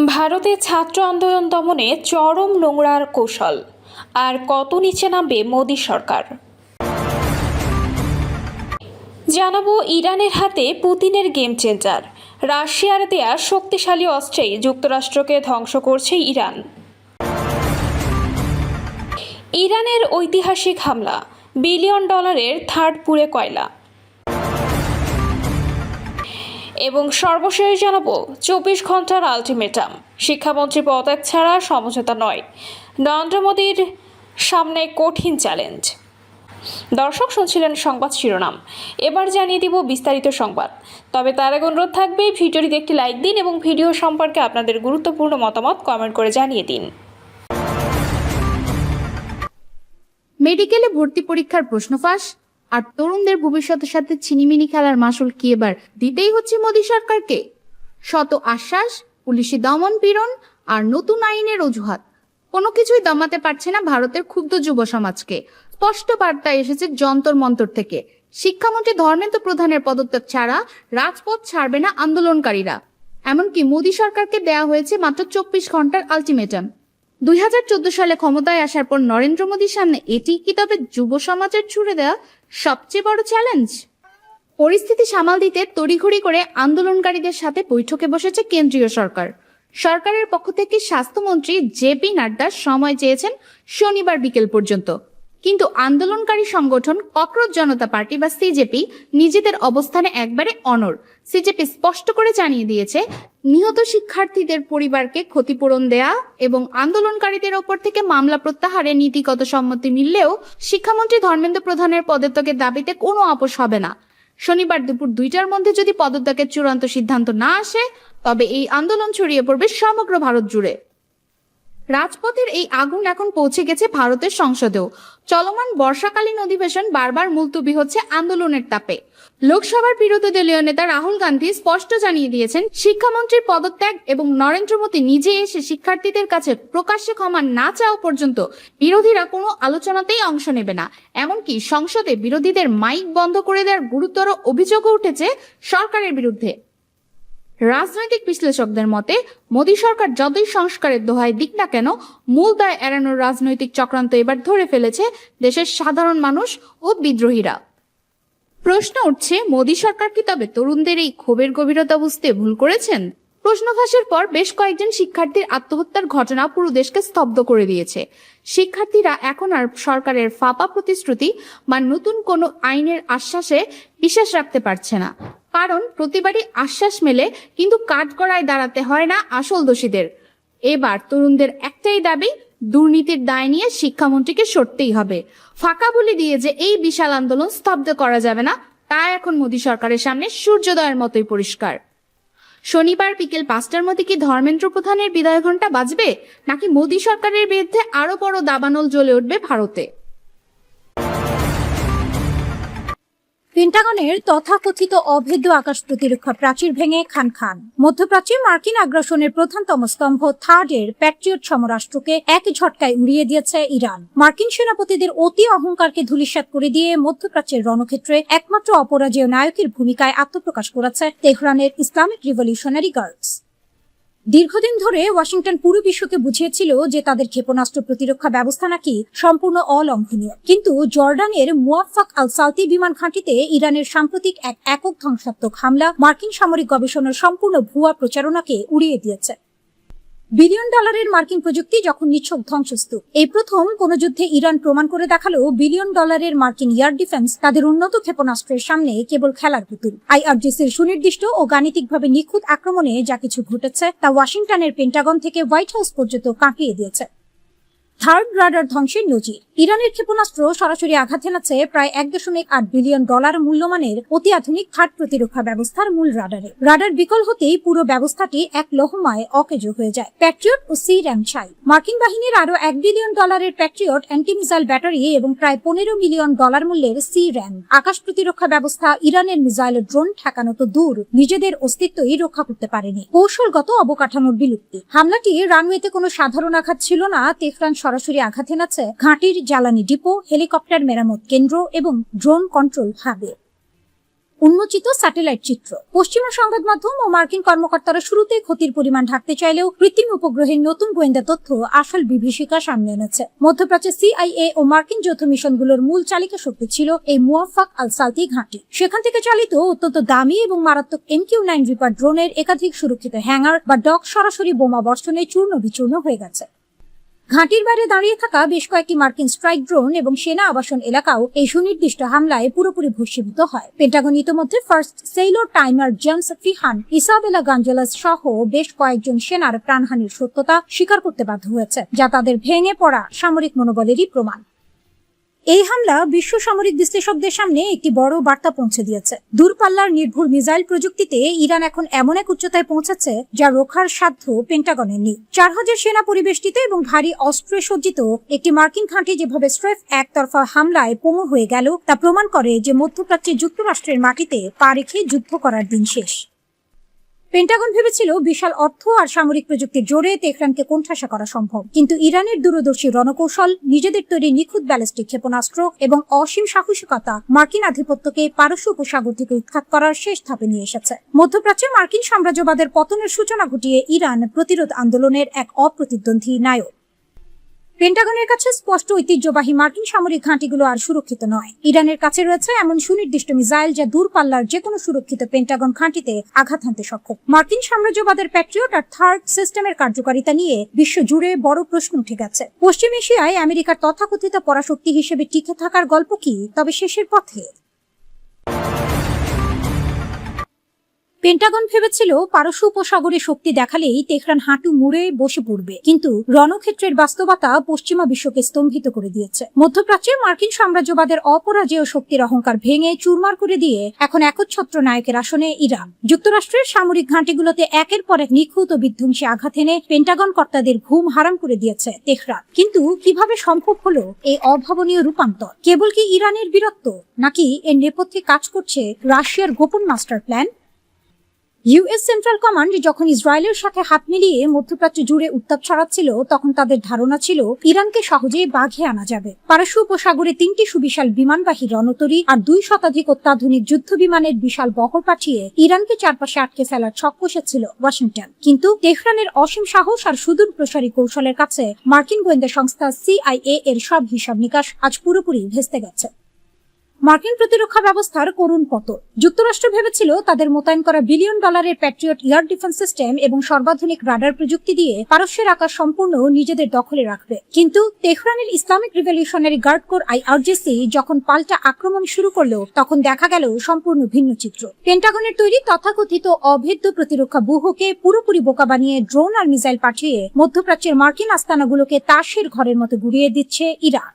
ভারতে ছাত্র আন্দোলন দমনে চরম নোংরার কৌশল, আর কত নিচে নামবে মোদী সরকার। জানাবো ইরানের হাতে পুতিনের গেম চেঞ্জার, রাশিয়ার দেয়া শক্তিশালী অস্ত্রেই যুক্তরাষ্ট্রকে ধ্বংস করছে ইরান। ইরানের ঐতিহাসিক হামলা, বিলিয়ন ডলারের থার্ড পুড়ে কয়লা। এবং সর্বশেষ জানাবো 24 ঘন্টার আলটিমেটাম, শিক্ষামন্ত্রী পদত্যাগ ছাড়া সমঝোতা নয়, নরেন্দ্র মোদীর সামনে কঠিন চ্যালেঞ্জ। দর্শক শুনছিলেন সংবাদ শিরোনাম, এবার জানিয়ে দিব বিস্তারিত সংবাদ। তবে তার আগে অনুরোধ থাকবে ভিডিওটিতে একটি লাইক দিন এবং ভিডিও সম্পর্কে আপনাদের গুরুত্বপূর্ণ মতামত কমেন্ট করে জানিয়ে দিন। মেডিকেলে ভর্তি পরীক্ষার প্রশ্ন ফাঁস আর তরুণদের ভবিষ্যতের সাথে ছিনিমিনি খেলার মাসুল কি এবার দিতেই হচ্ছে মোদী সরকারকে? শত আশ্বাস, পুলিশি দমন পীড়ন আর নতুন আইনের অজুহাত, কোনো কিছুই দমাতে পারছে না ভারতের ক্ষুব্ধ যুব সমাজকে। স্পষ্ট বার্তা এসেছে যন্তর মন্তর থেকে, শিক্ষামন্ত্রী ধর্মেন্দ্র প্রধানের পদত্যাগ ছাড়া রাজপথ ছাড়বে না আন্দোলনকারীরা। এমনকি মোদী সরকারকে দেয়া হয়েছে মাত্র 24 ঘন্টার আলটিমেটাম। 2014 সালে ক্ষমতায় আসার পর নরেন্দ্র মোদীর সামনে এটি কি তবে যুব সমাজের ছুড়ে দেওয়া সবচেয়ে বড় চ্যালেঞ্জ? পরিস্থিতি সামাল দিতে তড়িঘড়ি করে আন্দোলনকারীদের সাথে বৈঠকে বসেছে কেন্দ্রীয় সরকার। সরকারের পক্ষ থেকে স্বাস্থ্যমন্ত্রী জেপি নাড্ডা সময় চেয়েছেন শনিবার বিকেল পর্যন্ত, কিন্তু আন্দোলনকারী সংগঠন ককরোচ জনতা পার্টি বা সিজেপি নিজেদের অবস্থানে একবারে অনড়। সিজেপি স্পষ্ট করে জানিয়ে দিয়েছে, নিহত শিক্ষার্থীদের পরিবারকে ক্ষতিপূরণ দেয়া এবং আন্দোলনকারীদের ওপর থেকে মামলা প্রত্যাহারে নীতিগত সম্মতি মিললেও শিক্ষামন্ত্রী ধর্মেন্দ্র প্রধানের পদত্যাগের দাবিতে কোনো আপোষ হবে না। শনিবার দুপুর 2টার মধ্যে যদি পদত্যাগের চূড়ান্ত সিদ্ধান্ত না আসে, তবে এই আন্দোলন ছড়িয়ে পড়বে সমগ্র ভারত জুড়ে। রাজপথের এই আগুন এখন পৌঁছে গেছে ভারতের সংসদেও। চলমান বর্ষাকালীন অধিবেশন বারবার মুলতবি হচ্ছে আন্দোলনের তাপে। লোকসভার বিরোধী দলীয় নেতা রাহুল গান্ধী স্পষ্ট জানিয়ে দিয়েছেন, শিক্ষামন্ত্রীর পদত্যাগ এবং নরেন্দ্র মোদী নিজে এসে শিক্ষার্থীদের কাছে প্রকাশ্যে ক্ষমা না চাওয়া পর্যন্ত বিরোধীরা কোনো আলোচনাতেই অংশ নেবে না। এমনকি সংসদে বিরোধীদের মাইক বন্ধ করে দেওয়ার গুরুতর অভিযোগও উঠেছে সরকারের বিরুদ্ধে। রাজনৈতিক বিশ্লেষকদের মতে, মোদী সরকার যতই সংস্কারের দোহাই দিক না কেন, মূল দায় এড়ানোর রাজনৈতিক চক্রান্ত এবার ধরে ফেলেছে দেশের সাধারণ মানুষ ও বিদ্রোহীরা। প্রশ্ন উঠছে, মোদী সরকার কি তবে তরুণদের এই ক্ষোভের গভীরতা বুঝতে ভুল করেছেন? প্রশ্ন ফাঁসের পর বেশ কয়েকজন শিক্ষার্থীর আত্মহত্যার ঘটনা পুরো দেশকে স্তব্ধ করে দিয়েছে। শিক্ষার্থীরা এখন আর সরকারের ফাঁপা প্রতিশ্রুতি বা নতুন কোনো আইনের আশ্বাসে বিশ্বাস রাখতে পারছে না। কারণ প্রতিবারই আশ্বাস মেলে, কিন্তু কাঠগড়ায় দাঁড়াতে হয় না আসল দোষীদের। এবার তরুণদের একটাই দাবি, দুর্নীতির দায় নিয়ে শিক্ষামন্ত্রীকে সরতেই হবে। ফাঁকা বলি দিয়ে যে এই বিশাল আন্দোলন স্তব্ধ করা যাবে না, তা এখন মোদী সরকারের সামনে সূর্যোদয়ের মতোই পরিষ্কার। শনিবার বিকেল 5টার মধ্যে কি ধর্মেন্দ্র প্রধানের বিদায় ঘণ্টা বাজবে, নাকি মোদী সরকারের বিরুদ্ধে আরো বড় দাবানল জ্বলে উঠবে ভারতে? পেন্টাগনের তথাকথিত অভেদ্য আকাশ প্রতিরক্ষা প্রাচীর ভেঙে খান খান। মধ্যপ্রাচ্যে মার্কিন আগ্রাসনের প্রধানতম স্তম্ভ থার্ডের প্যাট্রিয়ট সমরাষ্ট্রকে এক ঝটকায় উড়িয়ে দিয়েছে ইরান। মার্কিন সেনাপতিদের অতি অহংকারকে ধূলিসাৎ করে দিয়ে মধ্যপ্রাচ্যের রণক্ষেত্রে একমাত্র অপরাজেয় নায়কের ভূমিকায় আত্মপ্রকাশ করেছে তেহরানের ইসলামিক রিভলিউশনারি গার্ডস। দীর্ঘদিন ধরে ওয়াশিংটন পুরো বিশ্বকে বুঝিয়েছিল যে তাদের ক্ষেপণাস্ত্র প্রতিরক্ষা ব্যবস্থা নাকি সম্পূর্ণ অলঙ্ঘনীয়, কিন্তু জর্ডানের মুয়াফফাক আল সালতি বিমান ঘাঁটিতে ইরানের সাম্প্রতিক এক একক ধ্বংসাত্মক হামলা মার্কিন সামরিক গবেষণার সম্পূর্ণ ভুয়া প্রচারণাকে উড়িয়ে দিয়েছে। বিলিয়ন ডলারের মার্কিন প্রযুক্তি যখন নিছক ধ্বংসস্তূপ। এই প্রথম কোন যুদ্ধে ইরান প্রমাণ করে দেখালো বিলিয়ন ডলারের মার্কিন এয়ার ডিফেন্স তাদের উন্নত ক্ষেপণাস্ত্রের সামনে কেবল খেলার পুতুল। আইআরজিসির সুনির্দিষ্ট ও গাণিতিকভাবে নিখুঁত আক্রমণে যা কিছু ঘটেছে তা ওয়াশিংটনের পেন্টাগন থেকে হোয়াইট হাউস পর্যন্ত কাঁপিয়ে দিয়েছে। থার্ড রাডার ধ্বংসের নজির। ইরানের ক্ষেপণাস্ত্র সরাসরি আঘাত হেনাচ্ছে প্রায় 1.8 বিলিয়ন ডলার মূল্যমানের অতি আধুনিক থার্ড প্রতিরক্ষা ব্যবস্থার মূল রাডারে। রাডার বিকল হতেই পুরো ব্যবস্থাটি এক লহমায় অকেজো হয়ে যায়। প্যাট্রিয়ট ও সি র্যাম ছাই। মার্কিন বাহিনীর আরো $1 billion Patriot anti missile battery এবং প্রায় $15 মিলিয়ন মূল্যের সি র্যাম আকাশ প্রতিরক্ষা ব্যবস্থা ইরানের মিসাইল ড্রোন ঠেকানো তো দূর, নিজেদের অস্তিত্বই রক্ষা করতে পারেনি। কৌশলগত অবকাঠামোর বিলুপ্তি। হামলাটি রানওয়েতে কোনো সাধারণ আঘাত ছিল না, তেহরান সরাসরি আঘাত হেনাচ্ছে ঘাঁটির জ্বালানি ডিপো, হেলিকপ্টার মেরামত কেন্দ্র এবং ড্রোন কন্ট্রোল হাবে। উন্মোচিত স্যাটেলাইট চিত্র। পশ্চিমা সংবাদ মাধ্যম ও মার্কিন কর্মকর্তারা শুরুতে ক্ষতির পরিমাণ ঢাকতে চাইলেও কৃত্রিম উপগ্রহের নতুন গোয়েন্দা তথ্য আসল বিভীষিকা সামনে এনেছে। মধ্যপ্রাচ্যে CIA ও মার্কিন যৌথ মিশনগুলোর মূল চালিকা শক্তি ছিল এই মুওয়াফাক আল সালতি ঘাঁটি। সেখান থেকে চালিত অত্যন্ত দামি এবং মারাত্মক MQ-9 রিপার ড্রোনের একাধিক সুরক্ষিত হ্যাঙ্গার বা ডক সরাসরি বোমা বর্ষণে চূর্ণ বিচূর্ণ হয়ে গেছে। ঘাঁটির বাইরে দাঁড়িয়ে থাকা বেশ কয়েকটি মার্কিন স্ট্রাইক ড্রোন এবং সেনা আবাসন এলাকাও এই সুনির্দিষ্ট হামলায় পুরোপুরি ভস্মীভূত হয়। পেন্টাগন ইতোমধ্যে first sailor timer James Feehan, Isabella Gonzalez সহ বেশ কয়েকজন সেনার প্রাণহানির সত্যতা স্বীকার করতে বাধ্য হয়েছে, যা তাদের ভেঙে পড়া সামরিক মনোবলেরই প্রমাণ। এই হামলা বিশ্ব সামরিক বিশ্লেষকদের সামনে একটি বড় বার্তা পৌঁছে দিয়েছে। দূরপাল্লার নির্ভুল মিসাইল প্রযুক্তিতে ইরান এখন এমন এক উচ্চতায় পৌঁছেছে যা রোখার সাধ্য পেন্টাগনের নেই। 4000 সেনা পরিবেষ্টিত এবং ভারী অস্ত্রে সজ্জিত একটি মার্কিন ঘাঁটি যেভাবে স্রেফ একতরফা হামলায় পঙ্গু হয়ে গেল তা প্রমাণ করে যে মধ্যপ্রাচ্যে যুক্তরাষ্ট্রের মাটিতে পা রেখে যুদ্ধ করার দিন শেষ। পেন্টাগন ভেবেছিল বিশাল অর্থ আর সামরিক প্রযুক্তির জোরে তেহরানকে কোণঠাসা করা সম্ভব, কিন্তু ইরানের দূরদর্শী রণকৌশল, নিজেদের তৈরি নিখুঁত ব্যালিস্টিক ক্ষেপণাস্ত্র এবং অসীম সাহসিকতা মার্কিন আধিপত্যকে পারস্য উপসাগর থেকে উৎখাত করার শেষ ধাপে নিয়ে এসেছে। মধ্যপ্রাচ্যে মার্কিন সাম্রাজ্যবাদের পতনের সূচনা ঘটিয়ে ইরান প্রতিরোধ আন্দোলনের এক অপ্রতিদ্বন্দ্বী নায়ক। পেন্টাগনের কাছে স্পষ্ট ঐতিহ্যবাহী মার্কিন সামরিক ঘাঁটিগুলো আর সুরক্ষিত নয়। ইরানের কাছে রয়েছে এমন সুনির্দিষ্ট মিসাইল যা দূরপাল্লার যে কোনো সুরক্ষিত পেন্টাগন ঘাঁটিতে আঘাত হানতে সক্ষম। মার্কিন সাম্রাজ্যবাদের প্যাট্রিয়ট আর থার্ড সিস্টেমের কার্যকারিতা নিয়ে বিশ্ব জুড়ে বড় প্রশ্ন উঠে গেছে। পশ্চিম এশিয়ায় আমেরিকার তথাকথিত পরাশক্তি হিসেবে টিকে থাকার গল্প কি তবে শেষের পথে? পেন্টাগন ভেবেছিল পারস্য উপসাগরে শক্তি দেখালেই তেহরান হাঁটু মুড়ে বসে পড়বে, কিন্তু রণক্ষেত্রের বাস্তবতা পশ্চিমা বিশ্বকে স্তম্ভিত করে দিয়েছে। মধ্যপ্রাচ্যে মার্কিন সাম্রাজ্যবাদের অপরাজেয় শক্তির অহংকার ভেঙে চুরমার করে দিয়ে এখন একচ্ছত্র নায়কের আসনে ইরান। যুক্তরাষ্ট্রের সামরিক ঘাঁটিগুলোতে একের পর এক নিখুঁত ও বিধ্বংসী আঘাত এনে পেন্টাগন কর্তাদের ঘুম হারাম করে দিয়েছে তেহরান। কিন্তু কিভাবে সম্ভব হলো এই অভাবনীয় রূপান্তর? কেবল কি ইরানের বীরত্ব, নাকি এর নেপথ্যে কাজ করছে রাশিয়ার গোপন master plan? US central command যখন ইসরায়েলের সাথে হাত মিলিয়ে মধ্যপ্রাচ্য জুড়ে উত্তাপ ছড়াচ্ছিল, তখন তাদের ধারণা ছিল ইরানকে সহজে বাঘে আনা যাবে। পারস্য উপসাগরে 3টি সুবিশাল বিমানবাহী রণতরী আর 2 শতাধিক অত্যাধুনিক যুদ্ধ বিমানের বিশাল বহর পাঠিয়ে ইরানকে চারপাশে আটকে ফেলার ছক কষেছিল ওয়াশিংটন। কিন্তু তেহরানের অসীম সাহস আর সুদূর প্রসারী কৌশলের কাছে মার্কিন গোয়েন্দা সংস্থা CIA এর সব হিসাব নিকাশ আজ পুরোপুরি ভেস্তে গেছে। মার্কিন প্রতিরক্ষা ব্যবস্থার করুণ পতন। যুক্তরাষ্ট্র ভেবেছিল তাদের মোতায়েন করা $1 billion Patriot air defence system এবং সর্বাধুনিক রাডার প্রযুক্তি দিয়ে পারস্যের আকাশ সম্পূর্ণ নিজেদের দখলে রাখবে। কিন্তু তেহরানের Islamic Revolutionary Guard Corps IRGC যখন পাল্টা আক্রমণ শুরু করলো, তখন দেখা গেল সম্পূর্ণ ভিন্ন চিত্র। পেন্টাগনের তৈরি তথাকথিত অভেদ্য প্রতিরক্ষা ব্যূহকে পুরোপুরি বোকা বানিয়ে ড্রোন আর মিসাইল পাঠিয়ে মধ্যপ্রাচ্যের মার্কিন আস্তানাগুলোকে তাসের ঘরের মতো গুড়িয়ে দিচ্ছে ইরান।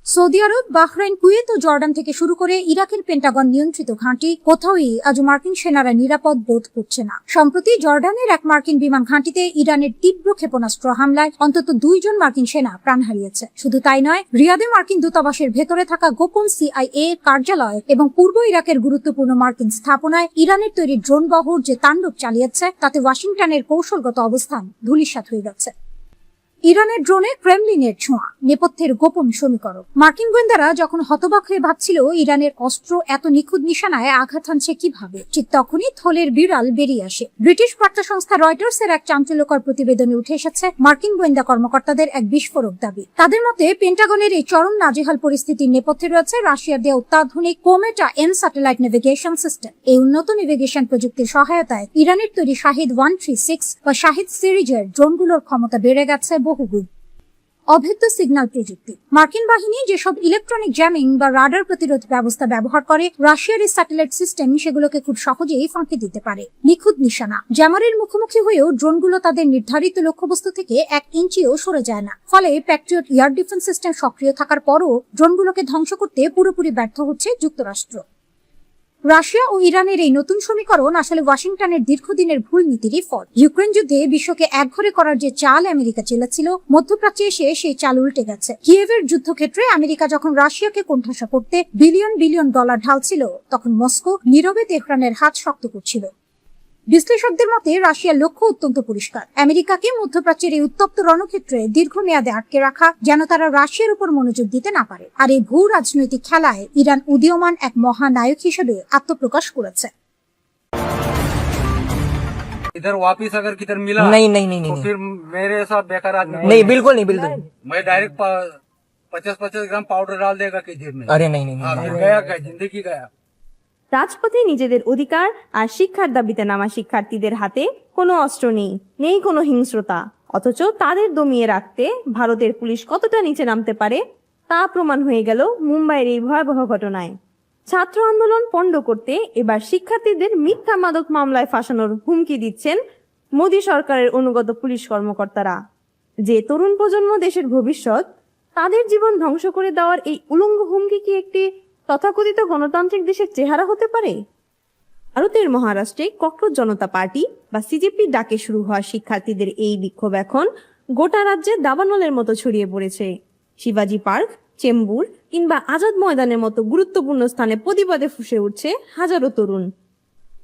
সৌদি আরব, বাহরাইন, কুয়েত ও জর্ডান থেকে শুরু করে ইরাকের পেন্টাগন নিয়ন্ত্রিত ঘাঁটি কোথাওই আজ মার্কিন সেনারা নিরাপদ বোধ করছে না। সম্প্রতি জর্ডানের এক মার্কিন বিমান ঘাঁটিতে ইরানের তীব্র ক্ষেপণাস্ত্র হামলায় অন্তত 2 জন মার্কিন সেনা প্রাণ হারিয়েছে। শুধু তাই নয়, রিয়াদে মার্কিন দূতাবাসের ভেতরে থাকা গোপন CIA কার্যালয় এবং পূর্ব ইরাকের গুরুত্বপূর্ণ মার্কিন স্থাপনায় ইরানের তৈরি ড্রোন বহর যে তাণ্ডব চালিয়েছে, তাতে ওয়াশিংটনের কৌশলগত অবস্থান ধূলিসাৎ হয়ে গেছে। ইরানের ড্রোনে ক্রেমলিনের ছোঁয়া, নেপথ্যের গোপন সমীকরণ। মার্কিন গোয়েন্দারা যখন হতবাক হয়ে ভাবছিল ইরানের অস্ত্র এত নিখুঁত নিশানায় আঘাত হানছে কিভাবে, ঠিক তখনই থলের বিড়াল বেরিয়ে আসে। ব্রিটিশ বার্তা সংস্থা রয়টার্সের এক চাঞ্চল্যকর প্রতিবেদনে উঠে এসেছে মার্কিন গোয়েন্দা কর্মকর্তাদের এক বিস্ফোরক দাবি। তাদের মতে পেন্টাগনের এই চরম নাজেহাল পরিস্থিতির নেপথ্যে রয়েছে রাশিয়ার দেওয়া অত্যাধুনিক কোমেটা M স্যাটেলাইট নেভিগেশন সিস্টেম। এই উন্নত নেভিগেশন প্রযুক্তির সহায়তায় ইরানের তৈরি শাহিদ 136 বা শাহিদ সিরিজের ড্রোনগুলোর ক্ষমতা বেড়ে গেছে বহুগুণ। অভেদ্য সিগন্যাল প্রযুক্তি। মার্কিন বাহিনী যেসব ইলেকট্রনিক জ্যামিং বা রাডার প্রতিরোধ ব্যবস্থা ব্যবহার করে, রাশিয়ার এই স্যাটেলাইট সিস্টেম সেগুলোকে খুব সহজেই ফাঁকি দিতে পারে। নিখুঁত নিশানা। জ্যামারের মুখোমুখি হয়েও ড্রোনগুলো তাদের নির্ধারিত লক্ষ্যবস্তু থেকে 1 ইঞ্চিও সরে যায় না। ফলে প্যাট্রিয়ট এয়ার ডিফেন্স সিস্টেম সক্রিয় থাকার পরও ড্রোনগুলোকে ধ্বংস করতে পুরোপুরি ব্যর্থ হচ্ছে যুক্তরাষ্ট্র। রাশিয়া ও ইরানের এই নতুন সমীকরণ আসলে ওয়াশিংটনের দীর্ঘদিনের ভুল নীতিরই ফল। ইউক্রেন যুদ্ধে বিশ্বকে একঘরে করার যে চাল আমেরিকা চেলেছিল, মধ্যপ্রাচ্যে এসে সেই চাল উল্টে গেছে। কিয়েভের যুদ্ধক্ষেত্রে আমেরিকা যখন রাশিয়াকে কোণঠাসা করতে $1 বিলিয়ন ঢালছিল, তখন মস্কো নীরবে তেহরানের হাত শক্ত করছিল। বিশ্লেষকদের মতে রাশিয়ার লক্ষ্য অত্যন্ত পরিষ্কার, আমেরিকাকে মধ্যপ্রাচ্যের এই উত্তপ্ত রণক্ষেত্রে দীর্ঘমেয়াদে আটকে রাখা, যেন তারা রাশিয়ার উপর মনোযোগ দিতে না পারে। আর এই ভূ রাজনৈতিক খেলায় ইরান উদীয়মান এক মহানায়ক হিসেবে আত্মপ্রকাশ করেছে। इधर वापिस अगर किधर मिला नहीं नहीं नहीं तो नहीं फिर मेरे साथ बेकार आदमी नहीं बिल्कुल नहीं बिल्कुल नहीं। मैं डायरेक्ट 50-50 ग्राम पाउडर डाल देगा किधर में। अरे नहीं नहीं हाँ, नहीं फिर गया क्या, जिंदगी गया। রাজপথে নিজেদের অধিকার আর শিক্ষার দাবিতে নামা শিক্ষার্থীদের হাতে কোনো অস্ত্র নেই, নেই কোনো হিংস্রতা, অথচ তাদের দমিয়ে রাখতে ভারতের পুলিশ কতটা নিচে নামতে পারে তা প্রমাণ হয়ে গেল মুম্বাইয়ের এই ভয়াবহ ঘটনায়। ছাত্র আন্দোলন পণ্ড করতে এবার শিক্ষার্থীদের মিথ্যা মাদক মামলায় ফাঁসানোর হুমকি দিচ্ছেন মোদী সরকারের অনুগত পুলিশ কর্মকর্তারা। যে তরুণ প্রজন্ম দেশের ভবিষ্যৎ, তাদের জীবন ধ্বংস করে দেওয়ার এই উলঙ্গ হুমকি কি একটি তথাকথিত গণতান্ত্রিক দেশের চেহারা হতে পারে? ভারতের মহারাষ্ট্রে ককরোচ জনতা পার্টি বা সিজেপি ডাকে শুরু হওয়া শিক্ষার্থীদের এই বিক্ষোভ এখন গোটা রাজ্যে দাবানলের মতো ছড়িয়ে পড়েছে। শিবাজি পার্ক, চেম্বুর কিংবা আজাদ ময়দানের মতো গুরুত্বপূর্ণ স্থানে প্রতিবাদে ফুঁসে উঠছে হাজারো তরুণ।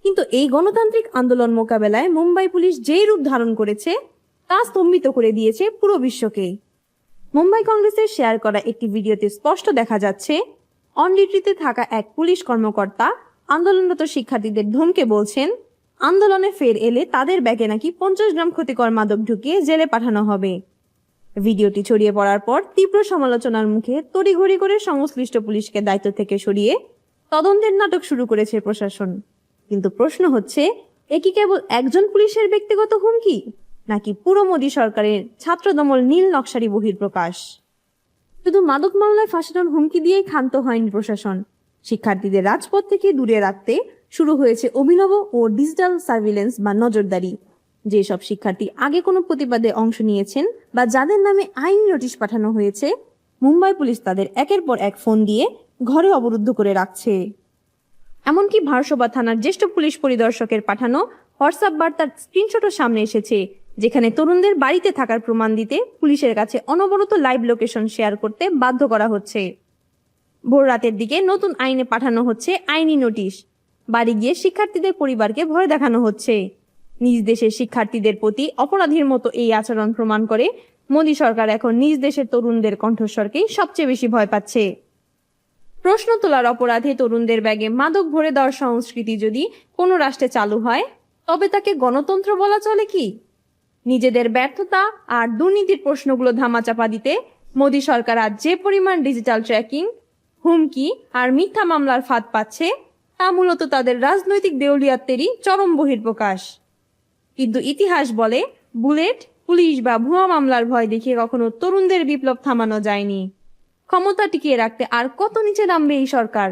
কিন্তু এই গণতান্ত্রিক আন্দোলন মোকাবেলায় মুম্বাই পুলিশ যেই রূপ ধারণ করেছে তা স্তম্ভিত করে দিয়েছে পুরো বিশ্বকে। মুম্বাই কংগ্রেসের শেয়ার করা একটি ভিডিওতে স্পষ্ট দেখা যাচ্ছে অন ডিউটিতে থাকা এক পুলিশ কর্মকর্তা আন্দোলনরত শিক্ষার্থীদের ধমকে বলছেন, আন্দোলনে ফের এলে তাদের ব্যাগে নাকি 50 গ্রাম ক্ষতিকর মাদক ঢুকিয়ে জেলে পাঠানো হবে। ভিডিওটি ছড়িয়ে পড়ার পর তীব্র সমালোচনার মুখে তড়িঘড়ি করে সংশ্লিষ্ট পুলিশকে দায়িত্ব থেকে সরিয়ে তদন্তের নাটক শুরু করেছে প্রশাসন। কিন্তু প্রশ্ন হচ্ছে, এ কি কেবল একজন পুলিশের ব্যক্তিগত হুমকি, নাকি পুরো মোদী সরকারের ছাত্রদমল নীল নকশারি বহিঃপ্রকাশ? শুধু মাদক মামলায় ফাঁসানোর হুমকি দিয়েই ক্ষান্ত হয়নি প্রশাসন। শিক্ষার্থীদের রাজপথ থেকে দূরে রাখতে শুরু হয়েছে অভিনব ও ডিজিটাল সার্ভিলেন্স বা নজরদারি। যেসব শিক্ষার্থী আগে কোনো প্রতিবাদে অংশ নিয়েছেন বা যাদের নামে আইনি নোটিশ পাঠানো হয়েছে, মুম্বাই পুলিশ তাদের একের পর এক ফোন দিয়ে ঘরে অবরুদ্ধ করে রাখছে। এমনকি ভারসোভা থানার জ্যেষ্ঠ পুলিশ পরিদর্শকের পাঠানো হোয়াটসঅ্যাপ বার্তার স্ক্রিনশটও সামনে এসেছে, যেখানে তরুণদের বাড়িতে থাকার প্রমাণ দিতে পুলিশের কাছে অনবরত লাইভ লোকেশন শেয়ার করতে বাধ্য করা হচ্ছে। ভোর রাতের দিকে নতুন আইনে পাঠানো হচ্ছে আইনি নোটিশ। বাড়ি গিয়ে শিক্ষার্থীদের পরিবারকে ভয় দেখানো হচ্ছে। নিজ দেশের শিক্ষার্থীদের প্রতি অপরাধীর মতো এই আচরণ প্রমাণ করে মোদী সরকার এখন নিজ দেশের তরুণদের কণ্ঠস্বরকেই সবচেয়ে বেশি ভয় পাচ্ছে। প্রশ্ন তোলার অপরাধে তরুণদের ব্যাগে মাদক ভরে দেওয়ার সংস্কৃতি যদি কোনো রাষ্ট্রে চালু হয়, তবে তাকে গণতন্ত্র বলা চলে কি? নিজেদের ব্যর্থতা আর দুর্নীতির প্রশ্নগুলো ধামাচাপা দিতে মোদী সরকার আজ যে পরিমাণ ডিজিটাল ট্র্যাকিং, হুমকি আর মিথ্যা মামলার ফাঁদ পাচ্ছে, তা মূলত তাদের রাজনৈতিক দেউলিয়াত্বেরই চরম বহিঃপ্রকাশ। কিন্তু ইতিহাস বলে, বুলেট, পুলিশ বা ভুয়া মামলার ভয় দেখিয়ে কখনো তরুণদের বিপ্লব থামানো যায়নি। ক্ষমতা টিকিয়ে রাখতে আর কত নিচে নামবে এই সরকার?